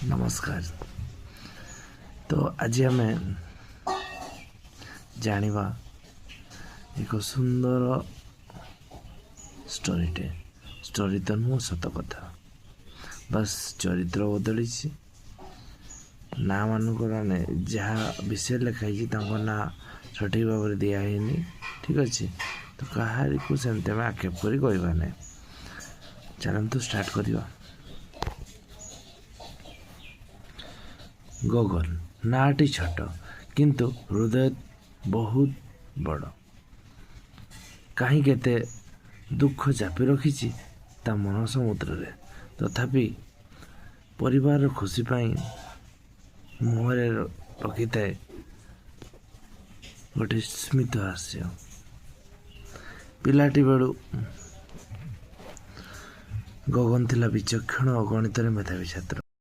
नमस्कार। तो आज आम जानिबा एक सुंदर स्टोरी तो नुह सत कथा बस चरित्र बदली ना मानक जहाँ विषय लिखाई ना सठिक भाव में दिखाही ठीक अच्छे। तो कहारी को सेमती आम आक्षेप कर कहवा ना चलतु स्टार्ट करवा। गगन नाटी छोट किंतु हृदय बहुत बड़। कहीं केते दुख चापी रखी ता मन समुद्र रे तथापि परिवार खुशी पाई मुहरे रखी थाए गोटे स्मित हास्य। पिलाटी बेलू गगन थिला विचक्षण और गणित मेधावी छात्र।